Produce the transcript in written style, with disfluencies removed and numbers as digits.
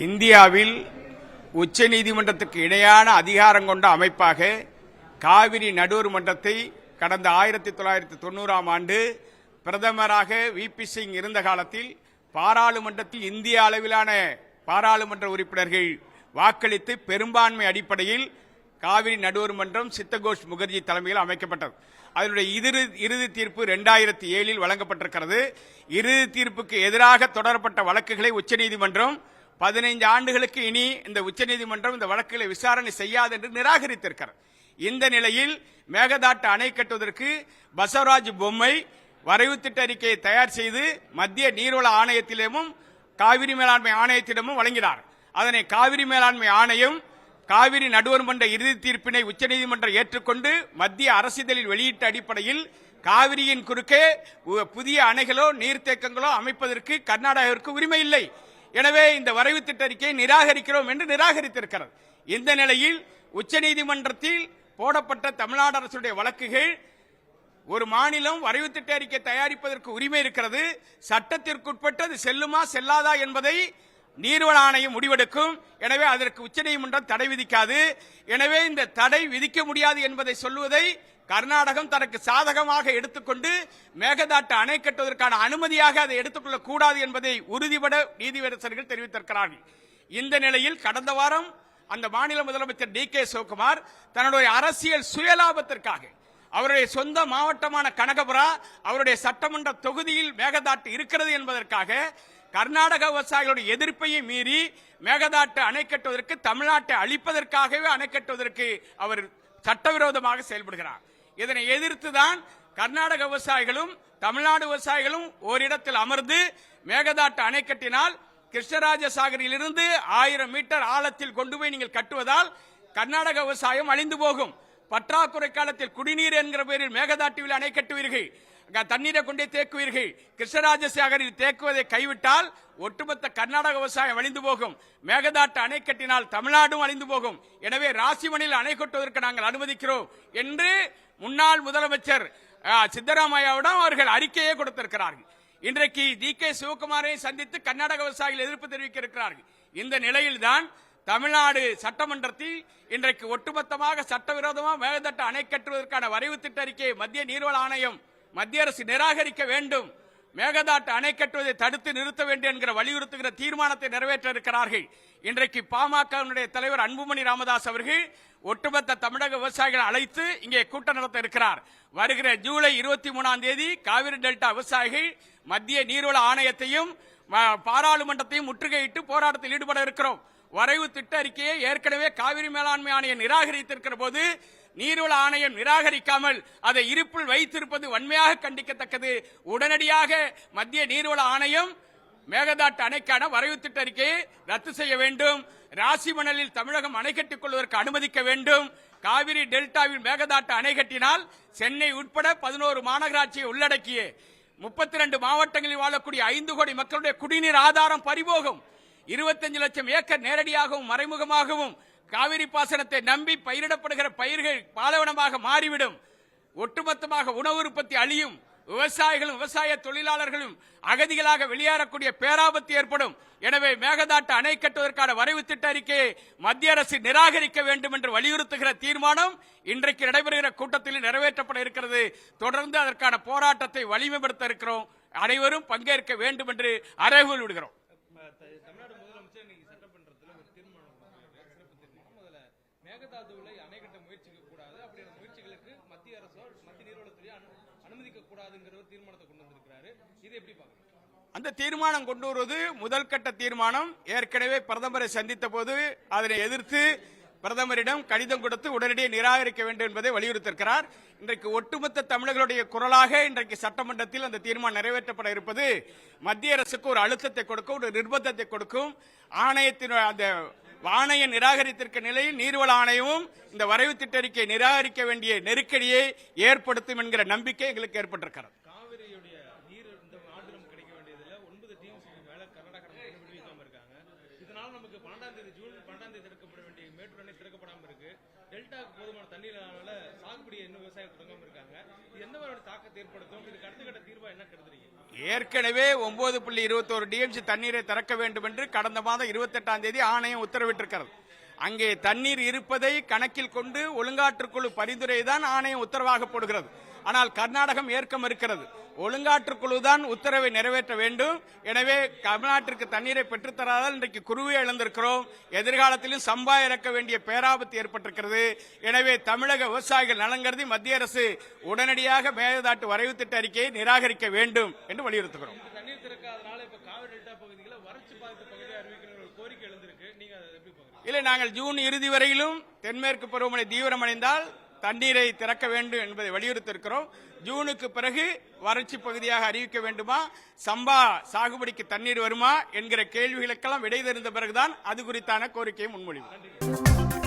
இந்தியாவில் உச்ச நீதிமன்றத்துக்கு இணையான அதிகாரம் கொண்ட அமைப்பாக காவிரி நடுவர் மன்றத்தை கடந்த 1990ஆம் ஆண்டு பிரதமராக வி.பி. சிங் இருந்த காலத்தில் பாராளுமன்றத்தில் இந்திய அளவிலான பாராளுமன்ற உறுப்பினர்கள் வாக்களித்து பெரும்பான்மை அடிப்படையில் காவிரி நடுவர் மன்றம் சித்தகோஷ் முகர்ஜி தலைமையில் அமைக்கப்பட்டது. அதனுடைய இறுதி தீர்ப்பு 2007இல் வழங்கப்பட்டிருக்கிறது. இறுதி தீர்ப்புக்கு எதிராக தொடரப்பட்ட வழக்குகளை உச்சநீதிமன்றம் 15 ஆண்டுகளுக்கு இனி இந்த உச்சநீதிமன்றம் இந்த வழக்குகளை விசாரணை செய்யாது என்று நிராகரித்திருக்கிறது. இந்த நிலையில் மேகதாட்டு அணை கட்டுவதற்கு பசவராஜ் பொம்மை வரைவு திட்ட அறிக்கையை தயார் செய்து மத்திய நீர்வள ஆணையத்திடமும் காவிரி மேலாண்மை ஆணையத்திடமும் வழங்கினார். அதனை காவிரி மேலாண்மை ஆணையம் காவிரி நடுவர் மன்ற இறுதி தீர்ப்பினை உச்சநீதிமன்றம் ஏற்றுக்கொண்டு மத்திய அரசிதழில் வெளியிட்ட அடிப்படையில் காவிரியின் குறுக்கே புதிய அணைகளோ நீர்த்தேக்கங்களோ அமைப்பதற்கு கர்நாடகாவிற்கு உரிமை இல்லை. எனவே இந்த வரைவு திட்ட அறிக்கையை நிராகரிக்கிறோம் என்று நிராகரித்திருக்கிறது. இந்த நிலையில் உச்சநீதிமன்றத்தில் போடப்பட்ட தமிழ்நாடு அரசுடைய வழக்குகள் ஒரு மாநிலம் வரைவு திட்ட அறிக்கை தயாரிப்பதற்கு உரிமை இருக்கிறது, சட்டத்திற்குட்பட்டது செல்லுமா செல்லாதா என்பதை நீர்வள ஆணையம் முடிவெடுக்கும். எனவே அதற்கு உச்சநீதிமன்றம் தடை விதிக்காது. எனவே இந்த தடை விதிக்க முடியாது என்பதை சொல்வதை கர்நாடகம் தனக்கு சாதகமாக எடுத்துக்கொண்டு மேகதாட்டு அணை கட்டுவதற்கான அனுமதியாக அதை எடுத்துக்கொள்ளக் கூடாது என்பதை உறுதிபட நீதியரசர்கள் தெரிவித்திருக்கிறார்கள். இந்த நிலையில் கடந்த வாரம் அந்த மாநில முதலமைச்சர் டி.கே. சிவகுமார் தன்னுடைய அரசியல் சுயலாபத்திற்காக அவருடைய சொந்த மாவட்டமான கனகபுரா அவருடைய சட்டமன்ற தொகுதியில் மேகதாட்டு இருக்கிறது என்பதற்காக கர்நாடக விவசாயிகளுடைய எதிர்ப்பையை மீறி மேகதாட்டு அணை கட்டுவதற்கு தமிழ்நாட்டை அழிப்பதற்காகவே அணை கட்டுவதற்கு அவர் சட்டவிரோதமாக செயல்படுகிறார். இதனை எதிர்த்துதான் கர்நாடக விவசாயிகளும் தமிழ்நாடு விவசாயிகளும் ஓரிடத்தில் அமர்ந்து மேகதாட்டு அணை கட்டினால் கிருஷ்ணராஜ சாகரில் இருந்து 1000 மீட்டர் ஆழத்தில் கொண்டு போய் நீங்கள் கட்டுவதால் கர்நாடக விவசாயம் அழிந்து போகும். பற்றாக்குறை காலத்தில் குடிநீர் என்கிற பெயரில் மேகதாட்டுவில் அணை கட்டுவீர்கள், தண்ணீரை கொண்டே தேக்குவீர்கள். கிருஷ்ணராஜ சாகரில் தேக்குவதை கைவிட்டால் ஒட்டுமொத்த கர்நாடக விவசாயம் அழிந்து போகும். மேகதாட்டு அணை கட்டினால் தமிழ்நாடும் அழிந்து போகும். எனவே ராசிமணியில் அணை கட்டுவதற்கு நாங்கள் அனுமதிக்கிறோம் என்று முன்னாள் முதலமைச்சர் சித்தராமையாவிடம் அவர்கள் அறிக்கையை கொடுத்திருக்கிறார்கள். இன்றைக்கு டி.கே. சிவகுமாரை சந்தித்து கர்நாடக விவசாயிகள் எதிர்ப்பு தெரிவிக்க இருக்கிறார்கள். இந்த நிலையில்தான் தமிழ்நாடு சட்டமன்றத்தில் இன்றைக்கு ஒட்டுமொத்தமாக சட்டவிரோதமாக மேகதாட்டு அணை கட்டுவதற்கான வரைவு திட்ட அறிக்கையை மத்திய நீர்வள ஆணையம் மத்திய அரசு நிராகரிக்க வேண்டும், மேகதாட்டு அணை கட்டுவதை தடுத்து நிறுத்த வேண்டும் என்கிற வலியுறுத்துகிற தீர்மானத்தை நிறைவேற்ற இருக்கிறார்கள். இன்றைக்கு பாமக தலைவர் அன்புமணி ராமதாஸ் அவர்கள் ஒட்டுமொத்த தமிழக விவசாயிகளை அழைத்து இங்கே கூட்டம் நடத்த இருக்கிறார். வருகிற ஜூலை 23ஆம் தேதி காவிரி டெல்டா விவசாயிகள் மத்திய நீர்வள ஆணையத்தையும் பாராளுமன்றத்தையும் முற்றுகையிட்டு போராட்டத்தில் ஈடுபட இருக்கிறோம். வரைவு திட்ட அறிக்கையை ஏற்கனவே காவிரி மேலாண்மை ஆணையம் நிராகரித்திருக்கிற போது நீர்வள ஆணையம் நிராகரிக்காமல் அதை இருப்பில் வைத்திருப்பது வன்மையாக கண்டிக்கத்தக்கது. உடனடியாக மத்திய நீர்வள ஆணையம் மேகதாட்டு அணைக்கான வரைவு திட்ட அறிக்கையை ரத்து செய்ய வேண்டும். ராசிமணலில் தமிழகம் அணை கட்டிக் கொள்வதற்கு அனுமதிக்க வேண்டும். காவிரி டெல்டாவில் மேகதாட்டு அணை கட்டினால் சென்னை உட்பட 11 மாநகராட்சியை உள்ளடக்கிய 32 மாவட்டங்களில் வாழக்கூடிய 5 கோடி மக்களுடைய குடிநீர் ஆதாரம் பறிபோகும். 25 லட்சம் ஏக்கர் நேரடியாகவும் மறைமுகமாகவும் காவிரி பாசனத்தை நம்பி பயிரிடப்படுகிற பயிர்கள் பாலைவனமாக மாறிவிடும். ஒட்டுமொத்தமாக உணவு உற்பத்தி அழியும். விவசாயிகளும் விவசாய தொழிலாளர்களும் அகதிகளாக வெளியேறக்கூடிய பேராபத்து ஏற்படும். எனவே மேகதாட்டு அணை கட்டுவதற்கான வரைவு திட்ட அறிக்கையை மத்திய அரசு நிராகரிக்க வேண்டும் என்று வலியுறுத்துகிற தீர்மானம் இன்றைக்கு நடைபெறுகிற கூட்டத்தில் நிறைவேற்றப்பட இருக்கிறது. தொடர்ந்து அதற்கான போராட்டத்தை வலிமைப்படுத்த இருக்கிறோம். அனைவரும் பங்கேற்க வேண்டும் என்று அறைகூவல் விடுகிறோம். மேகதாதுவில் அணை கட்ட முயற்சிக்க கூடாது, அப்படியான முயற்சிகளுக்கு மத்திய அரசோ மத்திய நீர்வளத்துறை அனுமதிக்க கூடாதுங்கிற ஒரு தீர்மானத்தை கொண்டு வந்திருக்கிறாரு. இதை எப்படி பார்க்கணும்? அந்த தீர்மானம் கொண்டு வருவது முதல் கட்ட தீர்மானம். ஏற்கனவே பிரதமரை சந்தித்த போது அதனை எதிர்த்து பிரதமரிடம் கடிதம் கொடுத்து உடனடியே நிராகரிக்க வேண்டும் என்பதை வலியுறுத்தியிருக்கிறார். இன்றைக்கு ஒட்டுமொத்த தமிழர்களுடைய குரலாக இன்றைக்கு சட்டமன்றத்தில் அந்த தீர்மானம் நிறைவேற்றப்பட இருப்பது மத்திய அரசுக்கு ஒரு அழுத்தத்தை கொடுக்கும், ஒரு நிர்பந்தத்தை கொடுக்கும். ஆணையத்தின் அந்த ஆணையம் நிராகரித்திருக்க நிலையில் நீர்வள ஆணையமும் இந்த வரைவு திட்ட அறிக்கையை நிராகரிக்க வேண்டிய நெருக்கடியை ஏற்படுத்தும் என்கிற நம்பிக்கை எங்களுக்கு ஏற்பட்டிருக்கிறது. காவிரியுடைய நீர் இந்த ஆண்டு நமக்கு கிடைக்க வேண்டியதில் 9 TMC மேல கர்நாடகா விடுவிக்காம இருக்காங்க. இதனால நமக்கு இருக்கு. 12ஆம் தேதி ஜூன் 12ஆம் தேதி திறக்கப்பட வேண்டிய மேட்டூர் அணை திறக்கப்படாம இருக்கு. டெல்டாக்கு போதுமான தண்ணீர் இல்லாதனால சாகுபடி இன்னும் விவசாயம் தொடங்காம இருக்காங்க. இது எந்த மாதிரியான தாக்கத்தை ஏற்படுத்தும்? இதுக்கு அடுத்த கட்ட தீர்வா என்ன கருதுறீங்க? ஏற்கனவே 9.21 டிஎம்சி தண்ணீரை திறக்க வேண்டும் என்று கடந்த மாதம் 28ஆம் தேதி ஆணையம் உத்தரவிட்டிருக்கிறது. அங்கே தண்ணீர் இருப்பதை கணக்கில் கொண்டு ஒழுங்காற்றுக்குழு பரிந்துரை தான் ஆணையம் உத்தரவாக போடுகிறது. ஆனால் கர்நாடகம் ஏற்க மறுக்கிறது. ஒழுங்காற்றுக்குழு தான் உத்தரவை நிறைவேற்ற வேண்டும். எனவே தமிழ்நாட்டிற்கு தண்ணீரை பெற்றுத்தராதால் இன்றைக்கு குருவியை இழந்திருக்கிறோம். எதிர்காலத்திலும் சம்பா இறக்க வேண்டிய பேராபத்து ஏற்பட்டிருக்கிறது. எனவே தமிழக விவசாயிகள் நலன் கருதி மத்திய அரசு உடனடியாக மேகதாட்டு வரைவு திட்ட அறிக்கையை நிராகரிக்க வேண்டும் என்று வலியுறுத்துகிறோம். தண்ணீர் திறக்காதனால இப்ப காவிரி டெல்டா பகுதிகளை வறட்சி பாதித்த பகுதியை அறிவிக்கிற ஒரு கோரிக்கை எழுந்திருக்கு. நீங்க அதை எப்படி பாக்குறீங்க? இல்லை, நாங்கள் ஜூன் இறுதி வரையிலும் தென்மேற்கு பருவமழை தீவிரமடைந்தால் தண்ணீரை திறக்க வேண்டும் என்பதை வலியுறுத்தியிருக்கிறோம். ஜூனுக்கு பிறகு வறட்சி பகுதியாக அறிவிக்க வேண்டுமா, சம்பா சாகுபடிக்கு தண்ணீர் வருமா என்கிற கேள்விகளுக்கெல்லாம் விடை தெரிந்த பிறகுதான் அது குறித்தான கோரிக்கையை முன்மொழிவோம்.